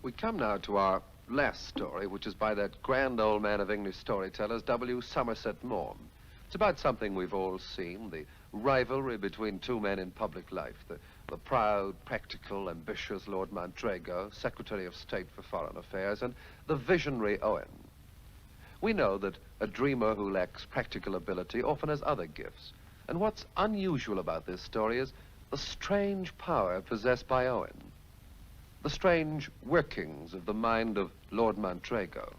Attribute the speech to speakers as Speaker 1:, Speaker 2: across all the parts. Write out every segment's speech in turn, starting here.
Speaker 1: We come now to our last story, which is by that grand old man of English storytellers, W. Somerset Maugham. It's about something we've all seen, the rivalry between two men in public life, the proud, practical, ambitious Lord Mountdrago, Secretary of State for Foreign Affairs, and the visionary Owen. We know that a dreamer who lacks practical ability often has other gifts. And what's unusual about this story is the strange power possessed by Owen, the strange workings of the mind of Lord Mountdrago.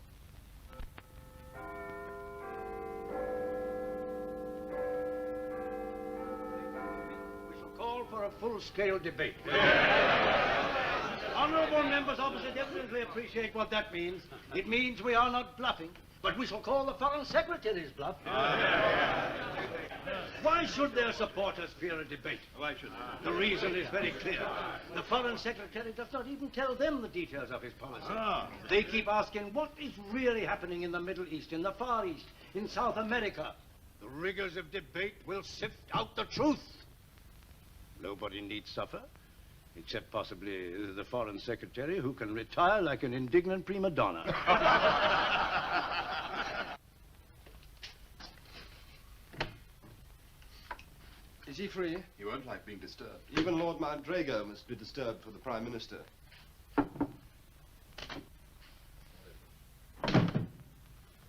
Speaker 2: We shall call for a full-scale debate. Honourable members opposite evidently appreciate what that means. It means we are not bluffing, but we shall call the Foreign Secretary's bluff. Why should their supporters fear a debate? Why should they? The reason is very clear. The Foreign Secretary does not even tell them the details of his policy. They keep asking what is really happening in the Middle East, in the Far East, in South America. The rigors of debate will sift out the truth. Nobody need suffer, except possibly the Foreign Secretary, who can retire like an indignant prima donna.
Speaker 3: Is he free?
Speaker 4: He won't like being disturbed.
Speaker 3: Even Lord Mountdrago must be disturbed for the Prime Minister.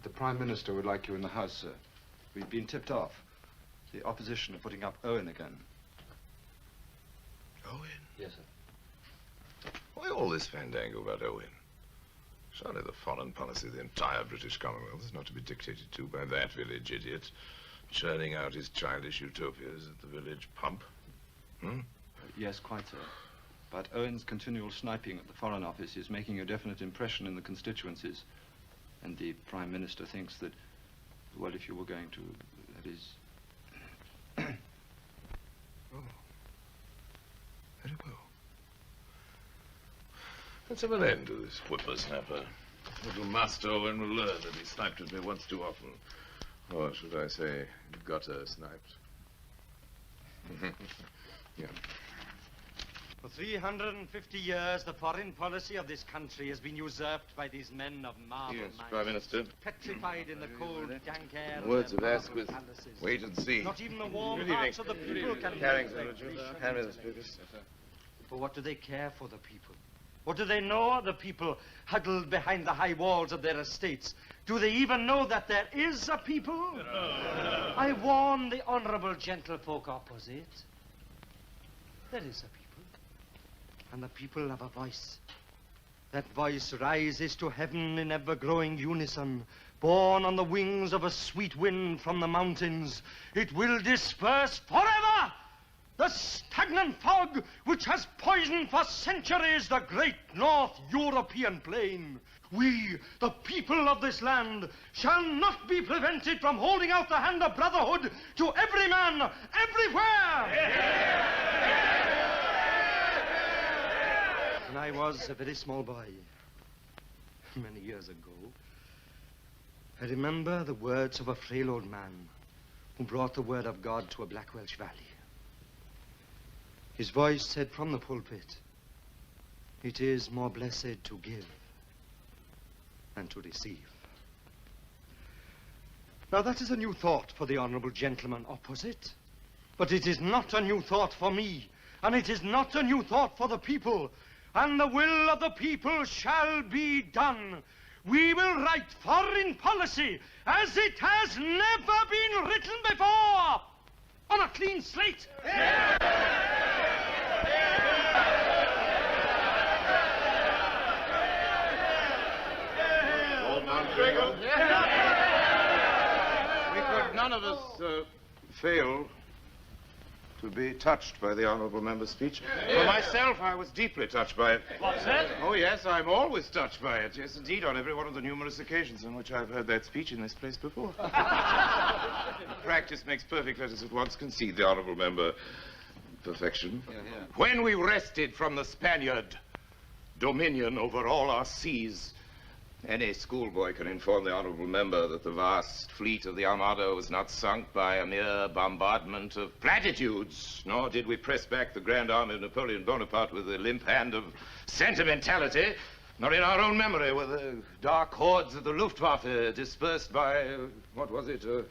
Speaker 4: The Prime Minister would like you in the House, sir. We've been tipped off. The opposition are putting up Owen again.
Speaker 5: Owen?
Speaker 1: Yes, sir.
Speaker 5: Why all this fandango about Owen? Surely the foreign policy of the entire British Commonwealth is not to be dictated to by that village idiot, churning out his childish utopias at the village pump.
Speaker 4: Yes, quite, sir. But Owen's continual sniping at the Foreign Office is making a definite impression in the constituencies. And the Prime Minister thinks that, well, if you were going to, that is...
Speaker 5: Oh. Very well. Let's have an end to this whippersnapper. Little Master Owen will learn that he sniped at me once too often. Or should I say, got her sniped. Yeah.
Speaker 6: For 350 years, the foreign policy of this country has been usurped by these men of marble
Speaker 5: Yes,
Speaker 6: minds.
Speaker 5: Prime Minister.
Speaker 6: Petrified in the cold, dank air
Speaker 5: Words
Speaker 6: of
Speaker 5: of
Speaker 6: their
Speaker 5: Asquith.
Speaker 6: marble palaces.
Speaker 5: Wait and see.
Speaker 6: Not even the warm
Speaker 5: Good evening.
Speaker 6: hearts of the people can...
Speaker 5: Carrington, would you hand me the speakers?
Speaker 6: For what do they care for the people? What do they know of the people huddled behind the high walls of their estates? Do they even know that there is a people? I warn the honourable gentlefolk opposite. There is a people. And the people have a voice. That voice rises to heaven in ever-growing unison, borne on the wings of a sweet wind from the mountains. It will disperse forever the stagnant fog which has poisoned for centuries the great North European plain. We, the people of this land, shall not be prevented from holding out the hand of brotherhood to every man, everywhere! When I was a very small boy, many years ago, I remember the words of a frail old man who brought the word of God to a Black Welsh valley. His voice said from the pulpit, "It is more blessed to give than to receive." Now that is a new thought for the honourable gentleman opposite, but it is not a new thought for me, and it is not a new thought for the people, and the will of the people shall be done. We will write foreign policy as it has never been written before, on a clean slate.
Speaker 5: We could none of us fail to be touched by the honourable member's speech. For myself, I was deeply touched by it.
Speaker 6: What's that?
Speaker 5: Oh, yes, I'm always touched by it. Yes, indeed, on every one of the numerous occasions on which I've heard that speech in this place before. Practice makes perfect. Let us at once concede the honourable member perfection. When we wrested from the Spaniard dominion over all our seas, any schoolboy can inform the honourable member that the vast fleet of the Armada was not sunk by a mere bombardment of platitudes, nor did we press back the grand army of Napoleon Bonaparte with the limp hand of sentimentality, Nor in our own memory were the dark hordes of the Luftwaffe dispersed by, what was it, a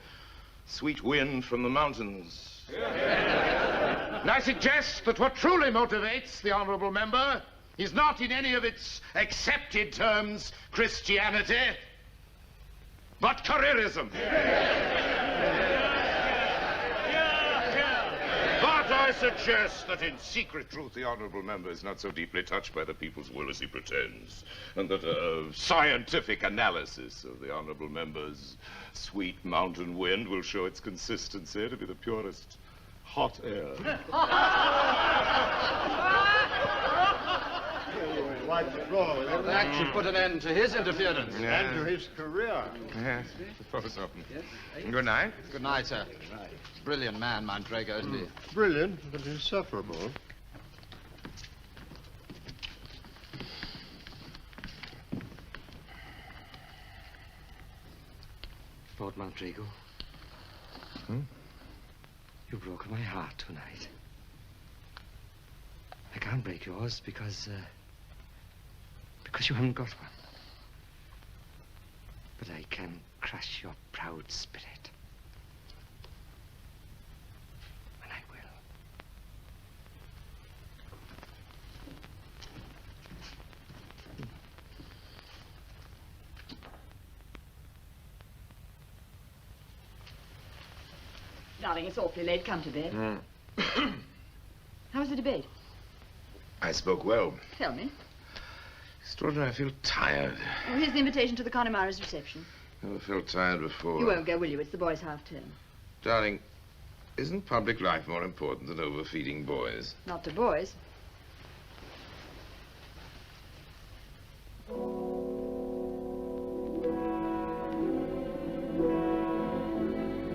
Speaker 5: sweet wind from the mountains. And I suggest that what truly motivates the honorable member is not in any of its accepted terms Christianity, but careerism. But I suggest that in secret truth the honorable member is not so deeply touched by the people's will as he pretends, and that a scientific analysis of the honorable member's sweet mountain wind will show its consistency to be the purest hot air.
Speaker 3: Wipe the floor with him.
Speaker 7: That should put an end to his interference.
Speaker 3: And to his career.
Speaker 5: Yes, suppose so. Good night.
Speaker 7: Good night, sir. Brilliant man, Mountdrago, isn't he?
Speaker 3: Brilliant, but insufferable.
Speaker 6: Lord Mountdrago. You broke my heart tonight. I can't break yours because you haven't got one. But I can crush your proud spirit. And I will.
Speaker 8: Darling, it's awfully late. Come to bed. How was the debate?
Speaker 5: I spoke well.
Speaker 8: Tell me.
Speaker 5: Extraordinary, I feel tired.
Speaker 8: Oh, here's the invitation to the Connemara's reception.
Speaker 5: Never felt tired before.
Speaker 8: You won't go, will you? It's the boys' half-term.
Speaker 5: Darling, isn't public life more important than overfeeding boys?
Speaker 8: Not to boys.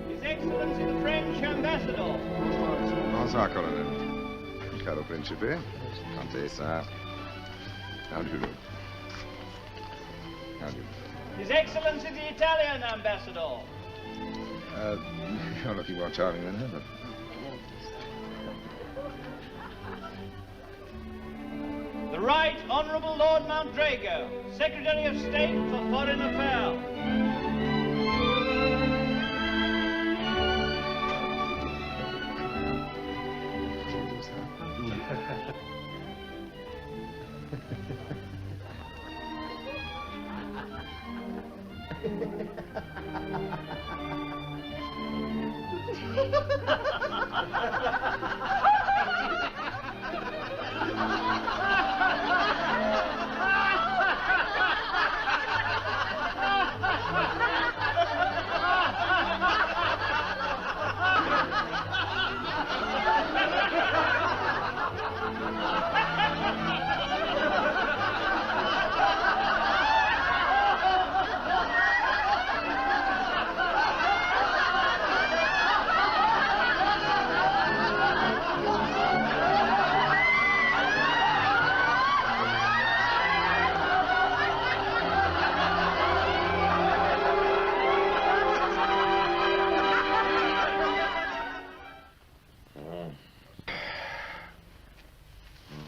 Speaker 2: His Excellency the French Ambassador.
Speaker 5: Bonsoir, Colonel. Caro Principe. Contessa. How do you do? How do you do?
Speaker 2: His Excellency the Italian Ambassador.
Speaker 5: You're looking more charming than ever.
Speaker 2: The Right Honourable Lord Mountdrago, Secretary of State for Foreign Affairs.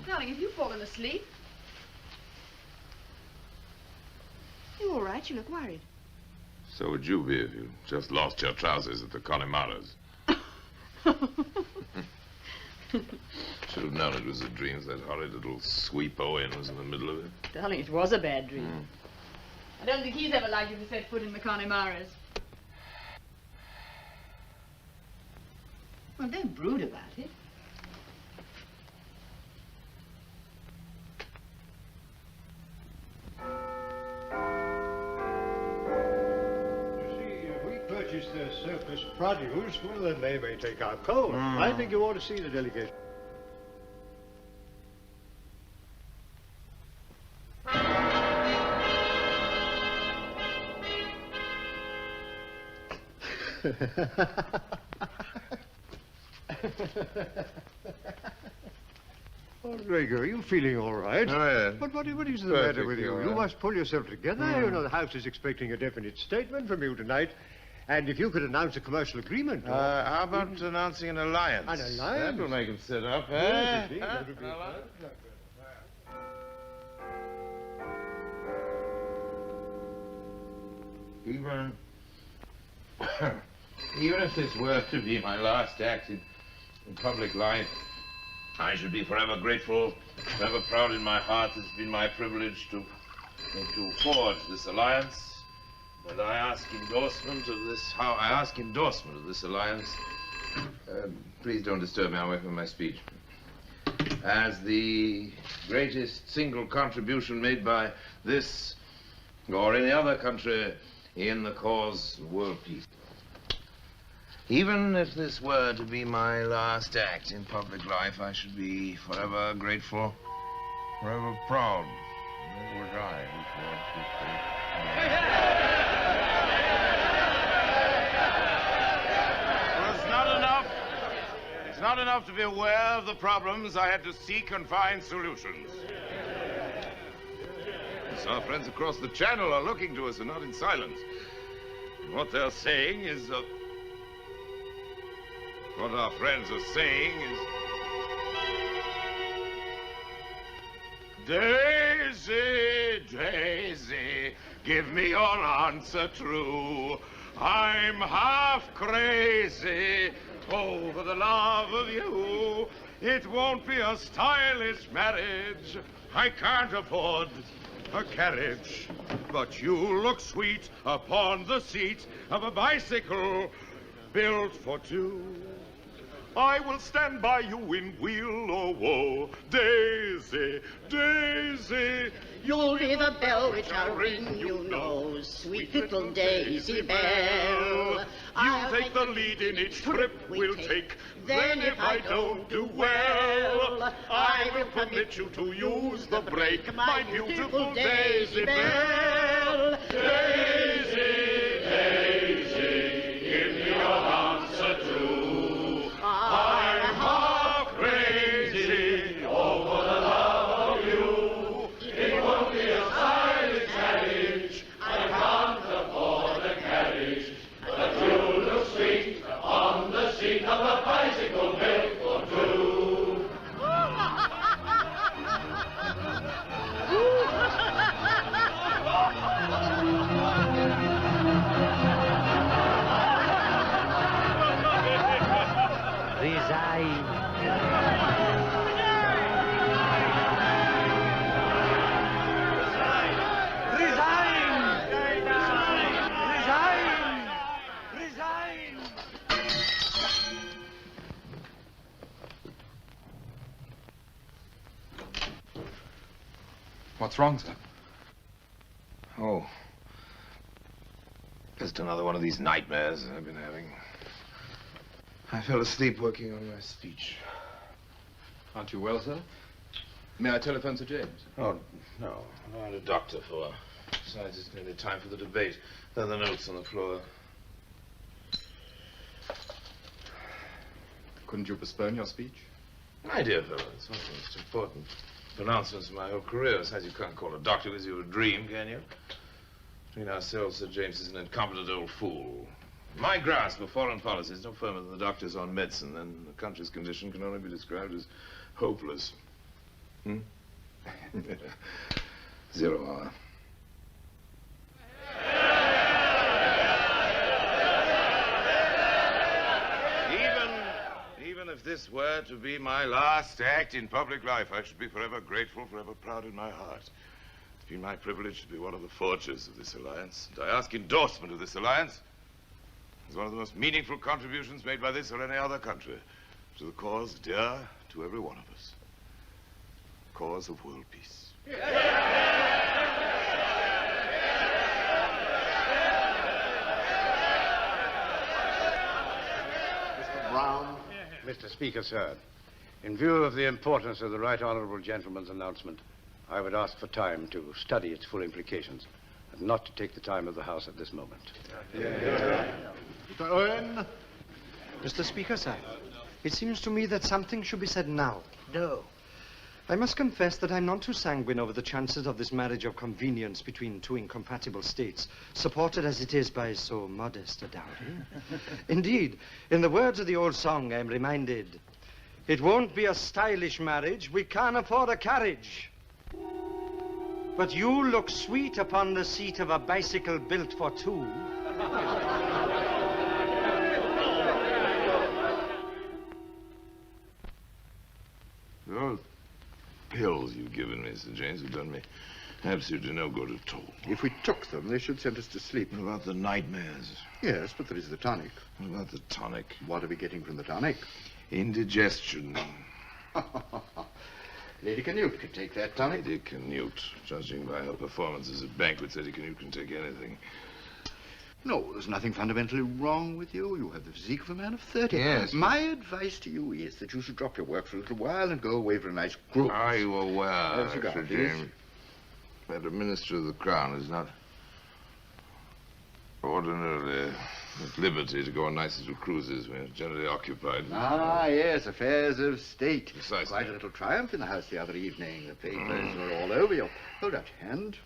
Speaker 8: Darling, have you fallen asleep? You all right? You look worried.
Speaker 5: So would you be if you just lost your trousers at the Connemara's. Should have known it was a dream. That horrid little sweep Owen was in the middle of it.
Speaker 8: Darling, it was a bad dream. I don't think he's ever likely to set foot in the Connemara's. Well, don't brood about it.
Speaker 3: Their surplus produce, well, then they may take our coal. I think you ought to see the delegation. Mountdrago, are you feeling all right?
Speaker 5: Oh, yes.
Speaker 3: But what is the
Speaker 5: Perfectly
Speaker 3: matter with you?
Speaker 5: all right.
Speaker 3: You must pull yourself together. You know, the House is expecting a definite statement from you tonight. And if you could announce a commercial agreement...
Speaker 5: How about announcing an alliance?
Speaker 3: An alliance?
Speaker 5: That will make him sit up,
Speaker 3: Yes,
Speaker 5: eh?
Speaker 3: indeed, that would be
Speaker 5: An
Speaker 3: a
Speaker 5: alliance? Even if this were to be my last act in public life, I should be forever grateful, forever proud in my heart. It's been my privilege to forge this alliance. And I ask endorsement of this alliance. Please don't disturb me, I'm away from my speech. As the greatest single contribution made by this or any other country in the cause of world peace. Even if this were to be my last act in public life, I should be forever grateful, forever proud. As was I who forged this great... It's not enough to be aware of the problems. I had to seek and find solutions. So our friends across the channel are looking to us and not in silence. And what they're saying is... What our friends are saying is... Daisy, Daisy, give me your answer true. I'm half crazy over the love of you. It won't be a stylish marriage. I can't afford a carriage. But you look sweet upon the seat of a bicycle built for two. I will stand by you in weal or woe. Daisy, Daisy.
Speaker 9: You'll be the bell which I'll ring, you know, sweet little Daisy Bell.
Speaker 5: You'll take the lead in each trip we'll take. Then if I don't do well, I will permit you to use the brake, my beautiful Daisy Bell. Daisy, Daisy, give me your answer too. I'm half crazy over the love of you. It won't be a stylish marriage. I can't afford a carriage. But you look sweet on the seat of a bicycle built for two.
Speaker 6: Resign.
Speaker 4: What's wrong, sir?
Speaker 5: Oh. Just another one of these nightmares I've been having. I fell asleep working on my speech.
Speaker 4: Aren't you well, sir? May I telephone Sir James?
Speaker 5: Oh, no. I had a doctor for. Besides, it's nearly time for the debate. There are the notes on the floor.
Speaker 4: Couldn't you postpone your speech?
Speaker 5: My dear fellow, it's one of the most important pronouncements of my whole career. Besides, you can't call a doctor with you a dream, can you? Between ourselves, Sir James is an incompetent old fool. My grasp of foreign policy is no firmer than the doctor's on medicine, and the country's condition can only be described as hopeless. 0 hour. Even if this were to be my last act in public life, I should be forever grateful, forever proud in my heart. It's been my privilege to be one of the forgers of this alliance, and I ask endorsement of this alliance as one of the most meaningful contributions made by this or any other country to the cause dear to every one of us, the cause of world peace.
Speaker 3: Mr. Brown. Mr. Speaker, sir, in view of the importance of the Right Honourable Gentleman's announcement, I would ask for time to study its full implications and not to take the time of the House at this moment.
Speaker 6: Mr. Owen. Mr. Speaker, sir, it seems to me that something should be said now. No. I must confess that I'm not too sanguine over the chances of this marriage of convenience between two incompatible states, supported as it is by so modest a dowry. Indeed, in the words of the old song, I'm reminded, it won't be a stylish marriage, we can't afford a carriage. But you look sweet upon the seat of a bicycle built for two.
Speaker 5: Those pills you've given me, Sir James, have done me absolutely no good at all.
Speaker 10: If we took them, they should send us to sleep.
Speaker 5: What about the nightmares?
Speaker 10: Yes, but there is the tonic.
Speaker 5: What about the tonic?
Speaker 10: What are we getting from the tonic?
Speaker 5: Indigestion.
Speaker 10: Lady Canute can take that tonic.
Speaker 5: Lady Canute. Judging by her performances at banquets, Lady Canute can take anything.
Speaker 10: No, there's nothing fundamentally wrong with you. You have the physique of a man of 30.
Speaker 5: Yes.
Speaker 10: My advice to you is that you should drop your work for a little while and go away for a nice cruise.
Speaker 5: Are you aware,
Speaker 10: Sir
Speaker 5: Sir
Speaker 10: James,
Speaker 5: James, that a minister of the crown is not ordinarily at liberty to go on nice little cruises when it's generally occupied?
Speaker 10: Ah, yes, affairs of state.
Speaker 5: Precisely.
Speaker 10: Quite a little triumph in the house the other evening. The papers were all over you. Hold out your hand.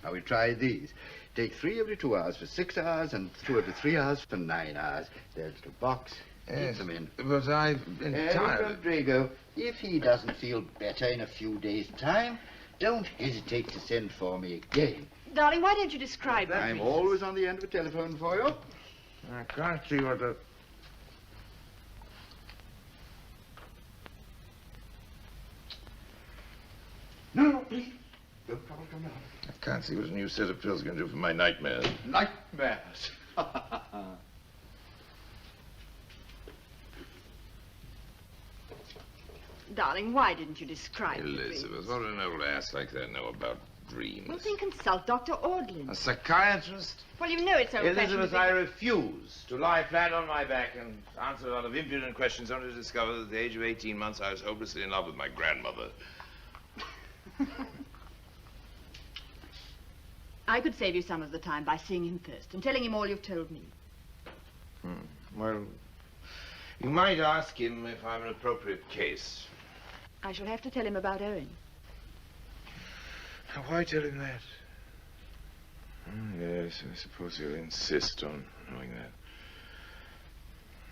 Speaker 10: Now, we tried these. Take 3 every 2 hours for 6 hours and 2 every 3 hours for 9 hours. There's a little box. Keep them in.
Speaker 5: But I've entirely...
Speaker 10: Mountdrago, if he doesn't feel better in a few days' time, don't hesitate to send for me again.
Speaker 8: Darling, why don't you describe it?
Speaker 10: I'm always on the end of a telephone for you.
Speaker 5: I can't see what the...
Speaker 10: No, please. Don't trouble come down.
Speaker 5: I can't see what a new set of pills can do for my nightmares.
Speaker 10: Nightmares.
Speaker 8: Darling, why didn't you describe
Speaker 5: Elizabeth, what would an old ass like that know about dreams?
Speaker 8: Well, then consult Dr. Ordlin.
Speaker 5: A psychiatrist?
Speaker 8: Well, you know it's old-fashioned.
Speaker 5: Elizabeth, I refuse to lie flat on my back and answer a lot of impudent questions only to discover that at the age of 18 months I was hopelessly in love with my grandmother.
Speaker 8: I could save you some of the time by seeing him first and telling him all you've told me.
Speaker 5: Well, you might ask him if I'm an appropriate case.
Speaker 8: I shall have to tell him about Owen.
Speaker 5: Now, why tell him that? Yes, I suppose he'll insist on knowing that.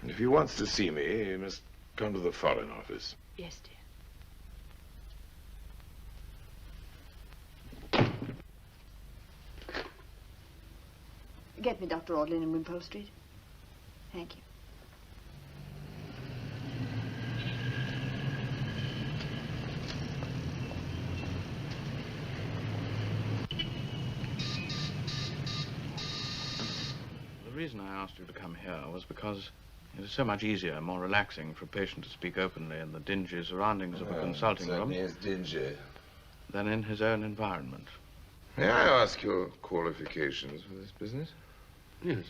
Speaker 5: And if he wants to see me, he must come to the Foreign Office.
Speaker 8: Yes, dear. Get me Dr. Ordlin in Wimpole Street. Thank you.
Speaker 11: The reason I asked you to come here was because it is so much easier and more relaxing for a patient to speak openly in the dingy surroundings of a consulting room
Speaker 5: Certainly is dingy.
Speaker 11: than in his own environment.
Speaker 5: May I ask your qualifications for this business?
Speaker 11: Yes,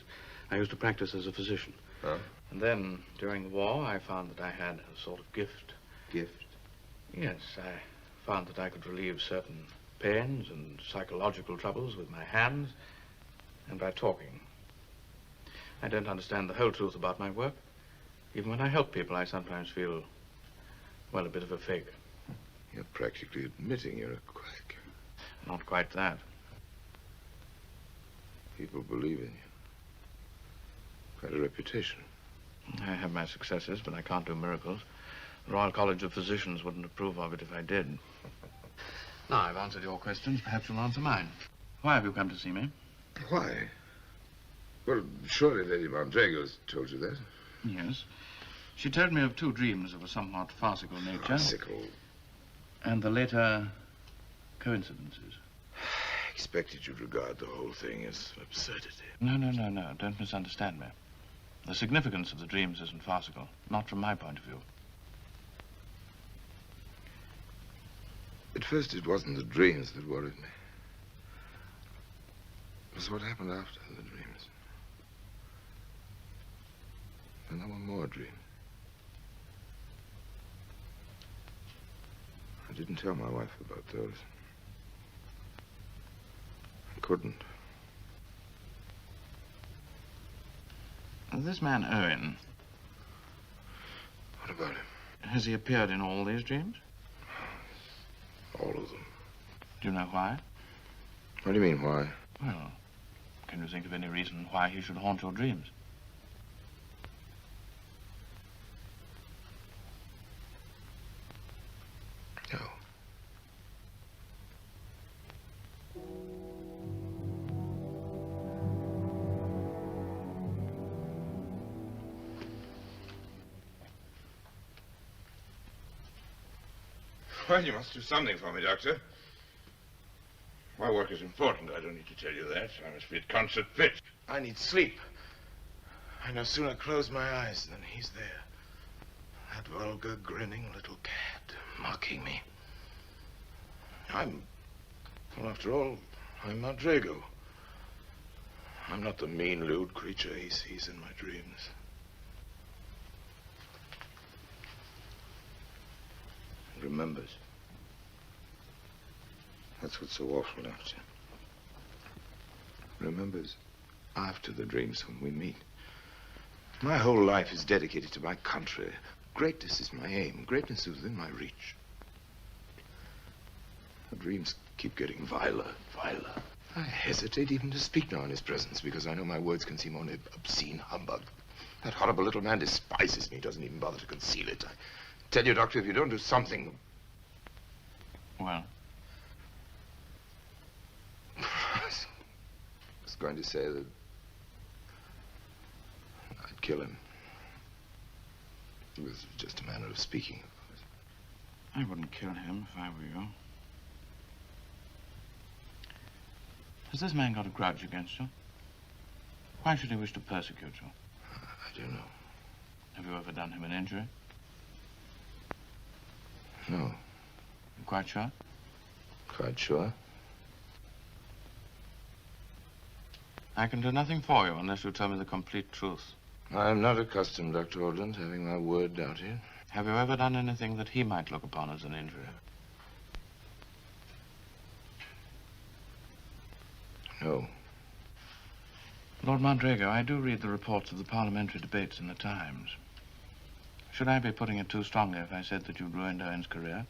Speaker 11: I used to practice as a physician.
Speaker 5: Huh?
Speaker 11: And then, during the war, I found that I had a sort of gift.
Speaker 5: Gift?
Speaker 11: Yes, I found that I could relieve certain pains and psychological troubles with my hands and by talking. I don't understand the whole truth about my work. Even when I help people, I sometimes feel, well, a bit of a fake.
Speaker 5: You're practically admitting you're a quack.
Speaker 11: Not quite that.
Speaker 5: People believe in you. Quite a reputation.
Speaker 11: I have my successes, but I can't do miracles. The Royal College of Physicians wouldn't approve of it if I did. Now, I've answered your questions. Perhaps you'll answer mine. Why have you come to see me?
Speaker 5: Why? Well, surely Lady Mountdrago's told you that.
Speaker 11: Yes. She told me of 2 dreams of a somewhat farcical nature.
Speaker 5: Farcical?
Speaker 11: And the later coincidences.
Speaker 5: I expected you'd regard the whole thing as absurdity.
Speaker 11: No. Don't misunderstand me. The significance of the dreams isn't farcical. Not from my point of view.
Speaker 5: At first, it wasn't the dreams that worried me. It was what happened after the dreams. And there were more dreams. I didn't tell my wife about those. I couldn't.
Speaker 11: This man, Owen,
Speaker 5: What about him?
Speaker 11: has he appeared in all these dreams?
Speaker 5: All of them.
Speaker 11: Do you know why?
Speaker 5: What do you mean, why?
Speaker 11: Well, can you think of any reason why he should haunt your dreams?
Speaker 5: Well, you must do something for me, Doctor. My work is important. I don't need to tell you that. I must be at concert pitch. I need sleep. I no sooner close my eyes than he's there. That vulgar, grinning little cat mocking me. Well, after all, I'm Mountdrago. I'm not the mean, lewd creature he sees in my dreams. And remembers. That's what's so awful, Doctor. Remembers after the dreams when we meet. My whole life is dedicated to my country. Greatness is my aim. Greatness is within my reach. The dreams keep getting viler and viler. I hesitate even to speak now in his presence because I know my words can seem only obscene humbug. That horrible little man despises me, doesn't even bother to conceal it. I tell you, Doctor, if you don't do something...
Speaker 11: Well?
Speaker 5: I was going to say that I'd kill him. It was just a manner of speaking, of course.
Speaker 11: I wouldn't kill him if I were you. Has this man got a grudge against you? Why should he wish to persecute you?
Speaker 5: I don't know.
Speaker 11: Have you ever done him an injury?
Speaker 5: No.
Speaker 11: You quite sure?
Speaker 5: Quite sure.
Speaker 11: I can do nothing for you unless you tell me the complete truth.
Speaker 5: I'm not accustomed, Dr. Orland, to having my word doubted.
Speaker 11: Have you ever done anything that he might look upon as an injury?
Speaker 5: No.
Speaker 11: Lord Mountdrago, I do read the reports of the parliamentary debates in the Times. Should I be putting it too strongly if I said that you'd ruined Owen's career?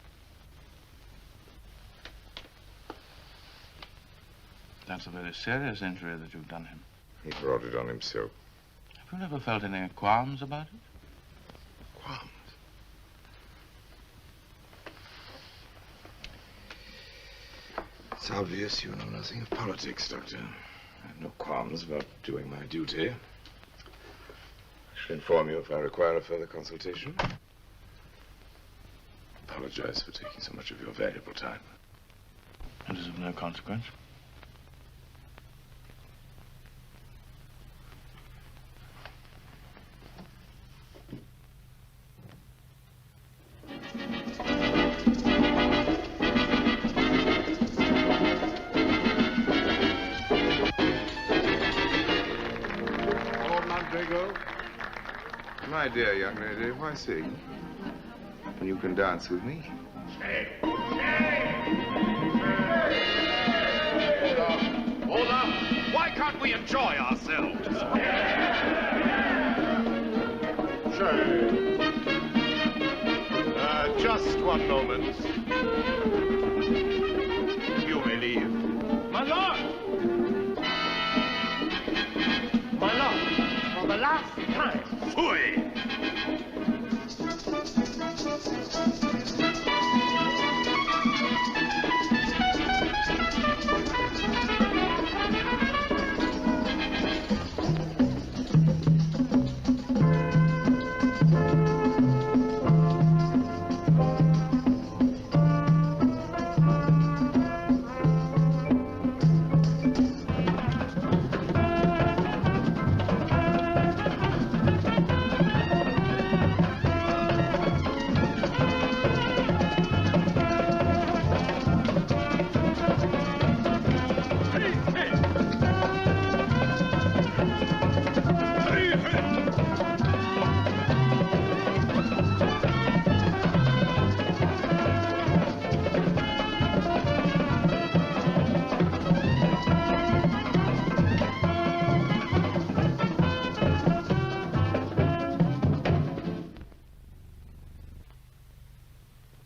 Speaker 11: That's a very serious injury that you've done him.
Speaker 5: He brought it on himself.
Speaker 11: Have you never felt any qualms about it?
Speaker 5: Qualms? It's obvious you know nothing of politics, Doctor. I have no qualms about doing my duty. I shall inform you if I require a further consultation. Apologize for taking so much of your valuable time.
Speaker 11: It is of no consequence.
Speaker 5: My dear young lady, why sing? When you can dance with me.
Speaker 12: Hold up! Why can't we enjoy ourselves? Just one moment. You may leave.
Speaker 2: My lord! My lord, for the last time.
Speaker 12: Phooey!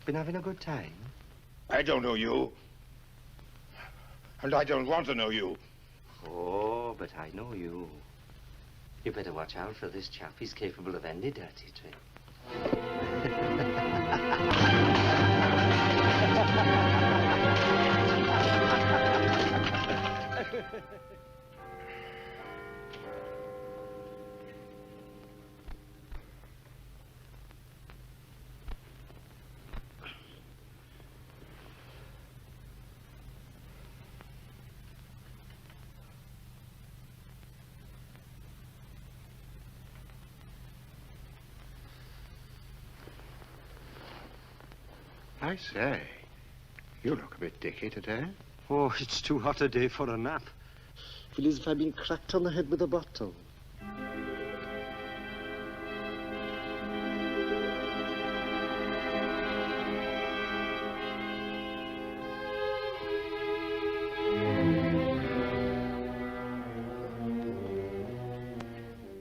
Speaker 13: Been having a good time?
Speaker 5: I don't know you. And I don't want to know you.
Speaker 13: Oh, but I know you. You better watch out for this chap. He's capable of any dirty trick.
Speaker 10: I say, you look a bit dicky today.
Speaker 14: Oh, it's too hot a day for a nap. Feel as if I'd been cracked on the head with a bottle.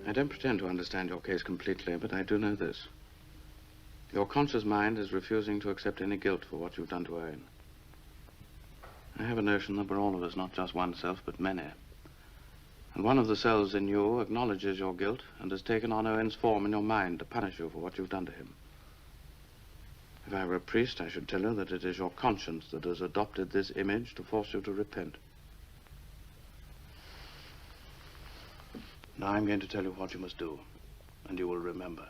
Speaker 11: I don't pretend to understand your case completely, but I do know this. Your conscious mind is refusing to accept any guilt for what you've done to Owen. I have a notion that we're all of us not just one self, but many. And one of the selves in you acknowledges your guilt and has taken on Owen's form in your mind to punish you for what you've done to him. If I were a priest, I should tell you that it is your conscience that has adopted this image to force you to repent. Now I'm going to tell you what you must do, and you will remember.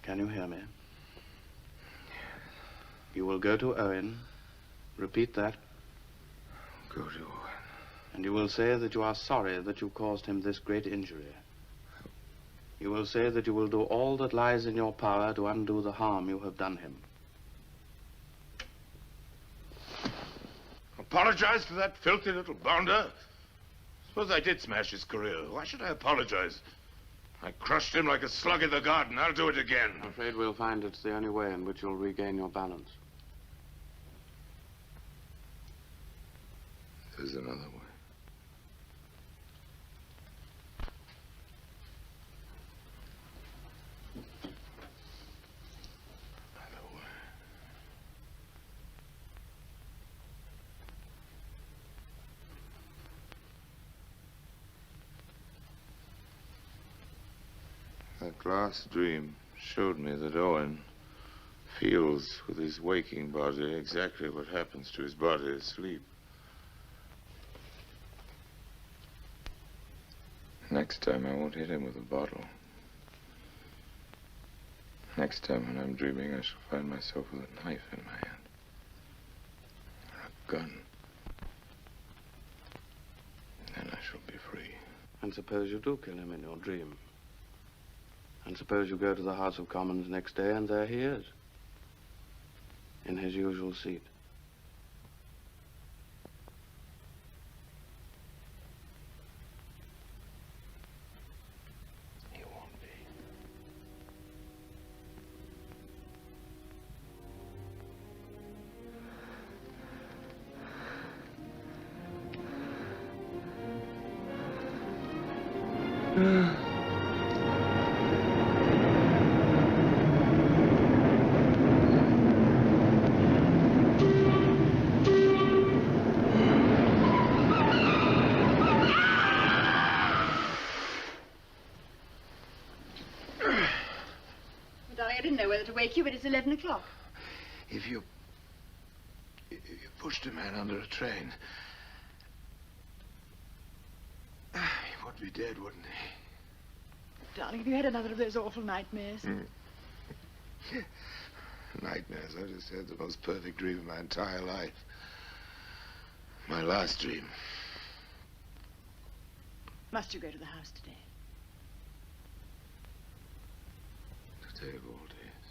Speaker 11: Can you hear me? You will go to Owen, repeat that.
Speaker 5: Go to Owen.
Speaker 11: And you will say that you are sorry that you caused him this great injury. You will say that you will do all that lies in your power to undo the harm you have done him.
Speaker 5: Apologize to that filthy little bounder? Suppose I did smash his career. Why should I apologize? I crushed him like a slug in the garden. I'll do it again.
Speaker 11: I'm afraid we'll find it's the only way in which you'll regain your balance.
Speaker 5: There's another way. That last dream showed me that Owen feels with his waking body exactly what happens to his body asleep. Next time I won't hit him with a bottle. Next time when I'm dreaming, I shall find myself with a knife in my hand. Or a gun. Then I shall be free.
Speaker 11: And suppose you do kill him in your dream. And suppose you go to the House of Commons next day, and there he is. In his usual seat.
Speaker 5: He won't be.
Speaker 8: Darling, I didn't know whether to wake you, but it's 11 o'clock.
Speaker 5: If you pushed a man under a train, he would be dead, wouldn't he?
Speaker 8: Darling, have you had another of those awful nightmares?
Speaker 5: Nightmares. I just had the most perfect dream of my entire life. My last dream.
Speaker 8: Must you go to the house today?
Speaker 5: Today of all days.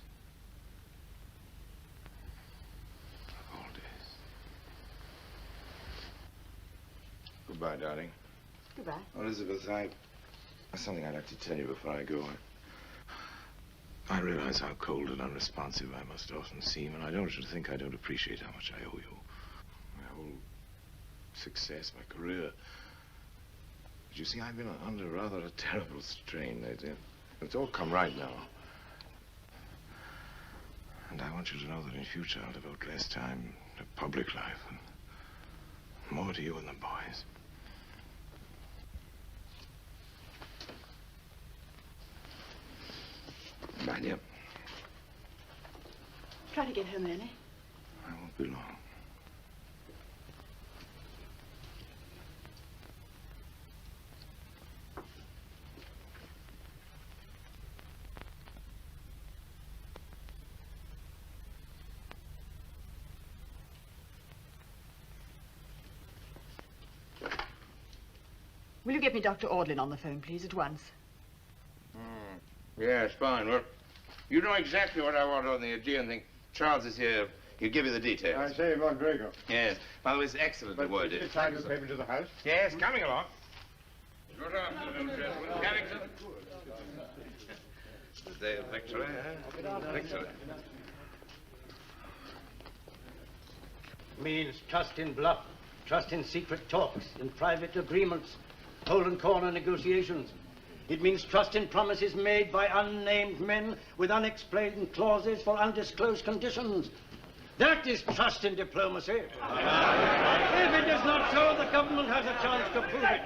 Speaker 5: Of all days. Goodbye, darling.
Speaker 8: Goodbye.
Speaker 5: Elizabeth, there's something I'd like to tell you before I go. I realize how cold and unresponsive I must often seem, and I don't want you to think I don't appreciate how much I owe you. My whole success, my career. But you see, I've been under rather a terrible strain lately. It's all come right now. And I want you to know that in future I'll devote less time to public life and more to you and the boys. Bye, dear.
Speaker 8: Try to get home early.
Speaker 5: I won't be long.
Speaker 8: Will you get me Dr. Audlin on the phone, please, at once?
Speaker 3: Yes, fine. Well,
Speaker 5: You know exactly what I want on the Aegean thing. Charles is here. He'll give you the details.
Speaker 3: I say, Mountdrago.
Speaker 5: Yes. By the way, it's excellently worded.
Speaker 3: Is it time to take me to the house?
Speaker 5: Yes, coming along. Good afternoon, gentlemen. Carrington. The day of victory, eh? Victory.
Speaker 2: Means trust in bluff, trust in secret talks, in private agreements, hole and corner negotiations. It means trust in promises made by unnamed men with unexplained clauses for undisclosed conditions. That is trust in diplomacy. If it is not so, the government has a chance to prove it.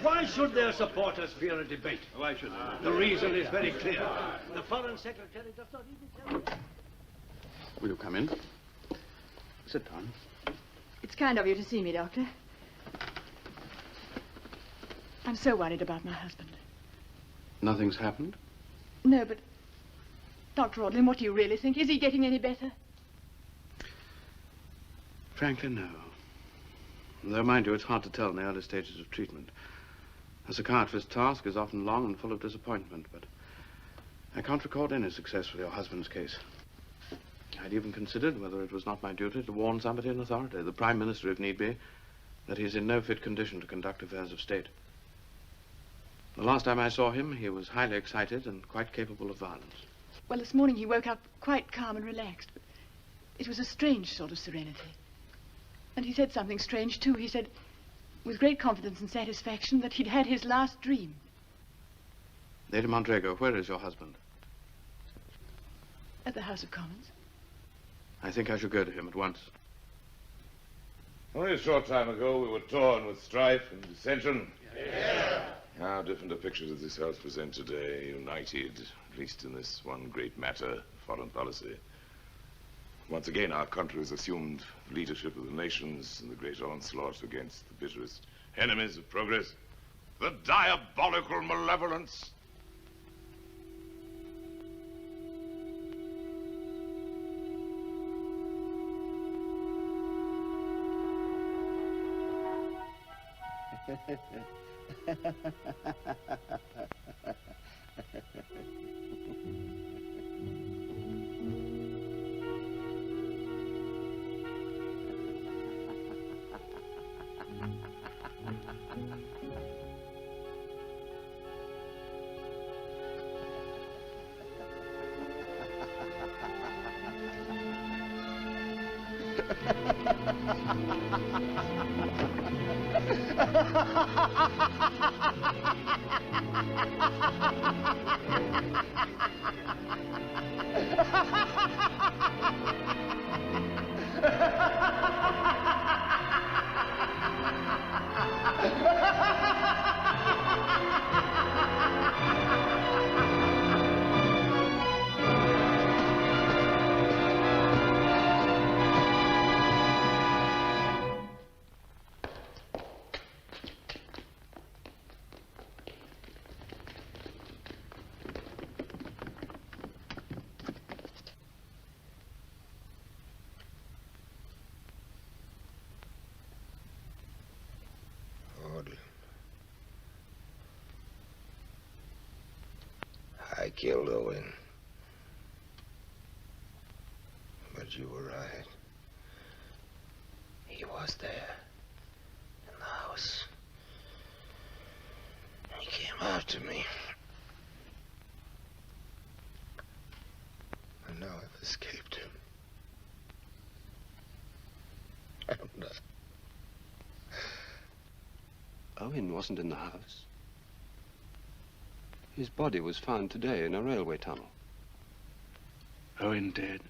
Speaker 2: Why should their supporters fear a debate? Why should they? The reason is very clear. The Foreign Secretary does not even tell them.
Speaker 11: Will you come in? Sit down.
Speaker 15: It's kind of you to see me, Doctor. I'm so worried about my husband.
Speaker 11: Nothing's happened?
Speaker 15: No, but... Dr. Audlin, what do you really think? Is he getting any better?
Speaker 11: Frankly, no. Though, mind you, it's hard to tell in the early stages of treatment. A psychiatrist's task is often long and full of disappointment, but I can't record any success with your husband's case. I'd even considered whether it was not my duty to warn somebody in authority, the Prime Minister if need be, that he's in no fit condition to conduct affairs of state. The last time I saw him, he was highly excited and quite capable of violence.
Speaker 15: Well, this morning he woke up quite calm and relaxed, but it was a strange sort of serenity. And he said something strange, too. He said, with great confidence and satisfaction, that he'd had his last dream.
Speaker 11: Lady Mountdrago, where is your husband?
Speaker 15: At the House of Commons.
Speaker 11: I think I shall go to him at once.
Speaker 5: Only a short time ago, we were torn with strife and dissension. Yeah. How different a picture does this house present today, united, at least in this one great matter, foreign policy. Once again, our country has assumed leadership of the nations in the great onslaught against the bitterest enemies of progress, the diabolical malevolence.
Speaker 16: I killed Owen. But you were right. He was there, in the house. He came after me. And now I've escaped him. And,
Speaker 1: Owen wasn't in the house. His body was found today in a railway tunnel.
Speaker 11: Owen dead?